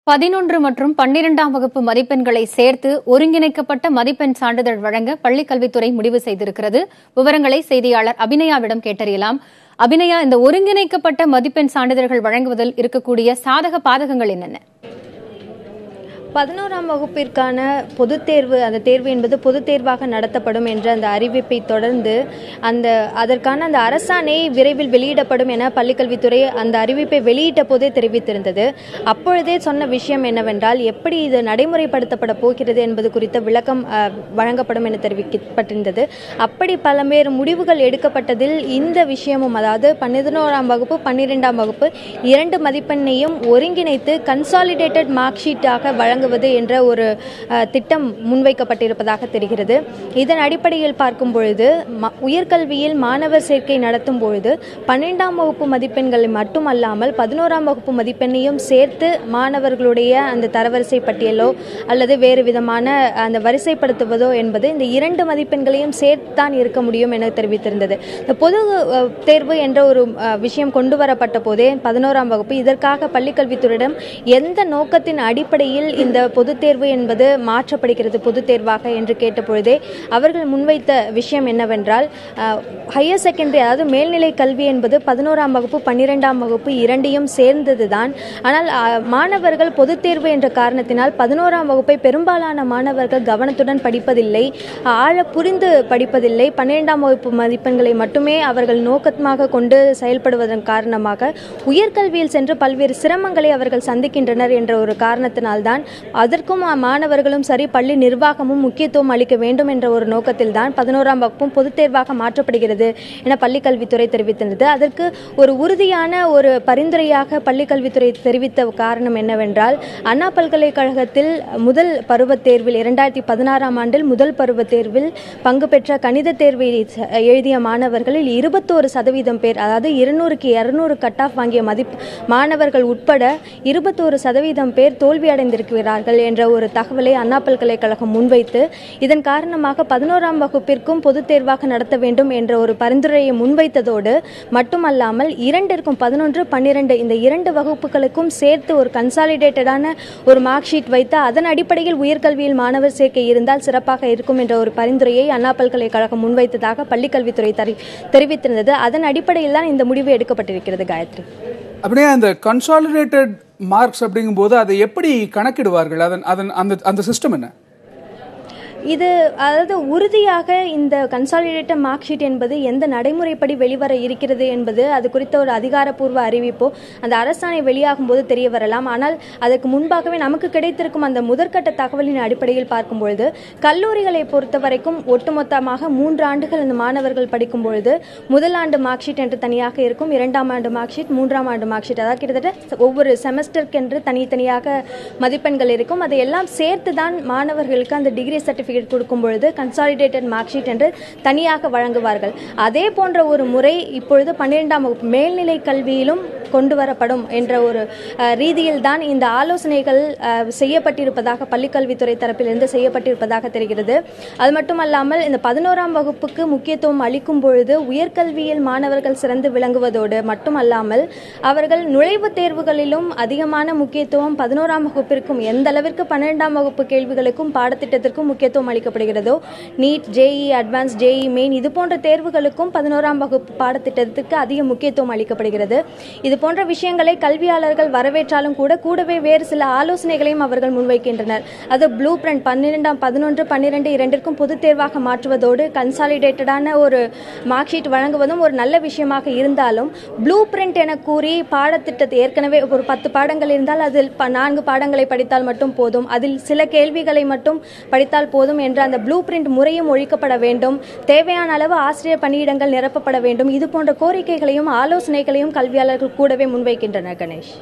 11 மற்றும் 12ஆம் வகுப்பு மதிப்பெண்களை சேர்த்து ஒருங்கிணைக்கப்பட்ட மதிப்பெண் சான்றிதழ் வழங்க பள்ளிக்கல்வித்துறை முடிவு செய்திருக்கிறது. விவரங்களை செய்தியாளர் அபிநயாவிடம் கேட்டறியலாம். அபிநயா, இந்த ஒருங்கிணைக்கப்பட்ட மதிப்பெண் சான்றிதழ்கள் வழங்குவதில் இருக்கக்கூடிய சாதக பாதகங்கள் என்னென்ன? 11ஆம் வகுப்பிற்கான பொதுத் தேர்வு, அந்த தேர்வு என்பது பொதுத் தேர்வாக நடத்தப்படும் என்ற அந்த அறிவிப்பை தொடர்ந்து அதற்கான அந்த அரசாணை விரைவில் வெளியிடப்படும் என பள்ளிக்கல்வித்துறை அந்த அறிவிப்பை வெளியிட்ட போதே தெரிவித்திருந்தது. அப்பொழுதே சொன்ன விஷயம் என்னவென்றால், எப்படி இது நடைமுறைப்படுத்தப்பட போகிறது என்பது குறித்த விளக்கம் வழங்கப்படும் என தெரிவிக்கப்பட்டிருந்தது. அப்படி பல்வேறு முடிவுகள் எடுக்கப்பட்டதில் இந்த விஷயமும், அதாவது 11ஆம் வகுப்பு 12ஆம் வகுப்பு 2 மதிப்பெண்ணையும் ஒருங்கிணைத்து கன்சாலிடேட்டட் மார்க் ஷீட்டாக வழங்க என்ற ஒரு திட்டம் முன்வைக்கப்பட்டிருப்பதாக தெரிகிறது. இதன் அடிப்படையில் பார்க்கும் பொழுது உயர்கல்வியில் மாணவர் சேர்க்கை நடத்தும் பொழுது 12ஆம் வகுப்பு மதிப்பெண்களை மட்டுமல்லாமல் 11ஆம் வகுப்பு மதிப்பெண்ணையும் சேர்த்து மாணவர்களுடைய அந்த தரவரிசை பட்டியலோ அல்லது வேறு விதமான அந்த வரிசைப்படுத்துவதோ என்பது இந்த 2 மதிப்பெண்களையும் சேர்த்துதான் இருக்க முடியும் என தெரிவித்திருந்தது. இந்த பொது தேர்வு என்ற ஒரு விஷயம் கொண்டு வரப்பட்ட போதே 11ஆம் வகுப்பு இதற்காக பள்ளிக்கல்வித்துறையிடம் எந்த நோக்கத்தின் அடிப்படையில் இந்த பொது தேர்வு என்பது மாற்றப்படுகிறது பொது தேர்வாக என்று கேட்டபொழுதே அவர்கள் முன்வைத்த விஷயம் என்னவென்றால், ஹையர் செகண்டரி, அதாவது மேல்நிலை கல்வி என்பது 11ஆம் வகுப்பு 12ஆம் வகுப்பு இரண்டையும் சேர்ந்ததுதான். ஆனால் மாணவர்கள் பொது தேர்வு என்ற காரணத்தினால் 11ஆம் வகுப்பை பெரும்பாலான மாணவர்கள் கவனத்துடன் படிப்பதில்லை, ஆழ புரிந்து படிப்பதில்லை. 12ஆம் வகுப்பு மதிப்பெண்களை மட்டுமே அவர்கள் நோக்கமாக கொண்டு செயல்படுவதன் காரணமாக உயர்கல்வியில் சென்று பல்வேறு சிரமங்களை அவர்கள் சந்திக்கின்றனர் என்ற ஒரு காரணத்தினால்தான் அதற்கும் மாணவர்களும் சரி பள்ளி நிர்வாகமும் முக்கியத்துவம் அளிக்க வேண்டும் என்ற ஒரு நோக்கத்தில் தான் 11ஆம் வகுப்பும் பொதுத் தேர்வாக மாற்றப்படுகிறது என பள்ளிக்கல்வித்துறை தெரிவித்தது. அதற்கு ஒரு உறுதியான ஒரு பரிந்துரையாக பள்ளிக்கல்வித்துறை தெரிவித்த காரணம் என்னவென்றால், அண்ணா பல்கலைக்கழகத்தில் முதல் பருவத் தேர்வில் 2016ஆம் ஆண்டில் முதல் பருவத் தேர்வில் பங்கு பெற்ற கணித தேர்வை எழுதிய மாணவர்களில் 21% பேர், அதாவது 200க்கு 200 கட் ஆஃப் வாங்கிய மாணவர்கள் உட்பட 21% பேர் தோல்வி அடைந்திருக்கிறார்கள் என்ற ஒரு தகவலை அண்ணா பல்கலைக்கழகம் முன்வைத்து, இதன் காரணமாக 11ஆம் வகுப்பிற்கும் பொதுத் தேர்வாக நடத்த வேண்டும் என்ற ஒரு பரிந்துரையை முன்வைத்ததோடு மட்டுமல்லாமல் 2ற்கும் 11, 12 இந்த 2 வகுப்புகளுக்கும் சேர்த்து ஒரு கன்சாலிடேட்டடான ஒரு மார்க் ஷீட் வைத்து அதன் அடிப்படையில் உயர்கல்வியில் மாணவர் சேர்க்கை இருந்தால் சிறப்பாக இருக்கும் என்ற ஒரு பரிந்துரையை அண்ணா பல்கலைக்கழகம் முன்வைத்ததாக பள்ளிக்கல்வித்துறை தெரிவித்திருந்தது. அதன் அடிப்படையில் தான் இந்த முடிவு எடுக்கப்பட்டிருக்கிறது. காயத்ரி, அப்படியே அந்த கன்சாலிடேட்டட் மார்க்ஸ் அப்படிங்கும்போது அதை எப்படி கணக்கிடுவார்கள்? அந்த சிஸ்டம் என்ன? இது அதாவது உறுதியாக இந்த கன்சாலிடேட்டட் மார்க் ஷீட் என்பது எந்த நடைமுறைப்படி வெளிவர இருக்கிறது என்பது அது குறித்த ஒரு அதிகாரப்பூர்வ அறிவிப்போ அந்த அரசாணை வெளியாகும் போது தெரிய வரலாம். ஆனால் அதற்கு முன்பாகவே நமக்கு கிடைத்திருக்கும் அந்த முதற்கட்ட தகவலின் அடிப்படையில் பார்க்கும்பொழுது கல்லூரிகளை பொறுத்த வரைக்கும் ஒட்டுமொத்தமாக 3 ஆண்டுகள் அந்த மாணவர்கள் படிக்கும் பொழுது முதல் ஆண்டு மார்க் ஷீட் என்று தனியாக இருக்கும், 2ஆம் ஆண்டு மார்க் ஷீட், 3ஆம் ஆண்டு மார்க் ஷீட், அதாவது கிட்டத்தட்ட ஒவ்வொரு செமஸ்டருக்கு தனித்தனியாக மதிப்பெண்கள் இருக்கும். அதையெல்லாம் சேர்த்து தான் மாணவர்களுக்கு அந்த டிகிரி சர்டிஃபிகேட் கொடுக்கும் பொழுது கன்சாலிடேட்டட் மார்க் ஷீட் என்று தனியாக வழங்குவார்கள். அதே போன்ற ஒரு முறை இப்பொழுது 12ஆம் வகுப்பு மேல்நிலை கல்வியிலும் கொண்டு வரப்படும் என்ற ஒரு ரீதியில் தான் இந்த ஆலோசனைகள் செய்யப்பட்டிருப்பதாக பள்ளிக்கல்வித்துறை தரப்பிலிருந்து செய்யப்பட்டிருப்பதாக தெரிகிறது. அது மட்டுமல்லாமல் இந்த 11ஆம் வகுப்புக்கு முக்கியத்துவம் அளிக்கும் பொழுது உயர்கல்வியில் மாணவர்கள் சிறந்து விளங்குவதோடு மட்டுமல்லாமல் அவர்கள் நுழைவுத் தேர்வுகளிலும் அதிகமான முக்கியத்துவம் 11ஆம் வகுப்பிற்கும், எந்த அளவிற்கு 12ஆம் வகுப்பு கேள்விகளுக்கும் பாடத்திட்டத்திற்கும் முக்கியத்துவம் அளிக்கப்படுகிறதோ, NEET, JEE advance, JEE main இது போன்ற தேர்வுகளுக்கும் 11ஆம் வகுப்பு பாடத்திட்டத்திற்கு அதிக முக்கியத்துவம் அளிக்கப்படுகிறது. இது போன்ற விஷயங்களை கல்வியாளர்கள் வரவேற்றாலும் கூடவே வேறு சில ஆலோசனைகளையும் அவர்கள் முன்வைக்கின்றனர். அது ப்ளூ பிரிண்ட் 12, 11, 12 2ற்கும் பொதுத் தேர்வாக மாற்றுவதோடு கன்சாலிடேட்டடான ஒரு மார்க் ஷீட் வழங்குவதும் ஒரு நல்ல விஷயமாக இருந்தாலும், ப்ளூ பிரிண்ட் என கூறி பாடத்திட்டத்தை ஏற்கனவே ஒரு 10 பாடங்கள் இருந்தால் அதில் 4 பாடங்களை படித்தால் மட்டும் போதும், அதில் சில கேள்விகளை மட்டும் படித்தால் போதும் என்ற அந்த ப்ளூ பிரிண்ட் முறையும் ஒழிக்கப்பட வேண்டும். தேவையான அளவு ஆசிரியர் பணியிடங்கள் நிரப்பப்பட வேண்டும். இது போன்ற கோரிக்கைகளையும் ஆலோசனைகளையும் கல்வியாளர்கள் கூடவே முன்வைக்கின்றனர். கணேஷ்.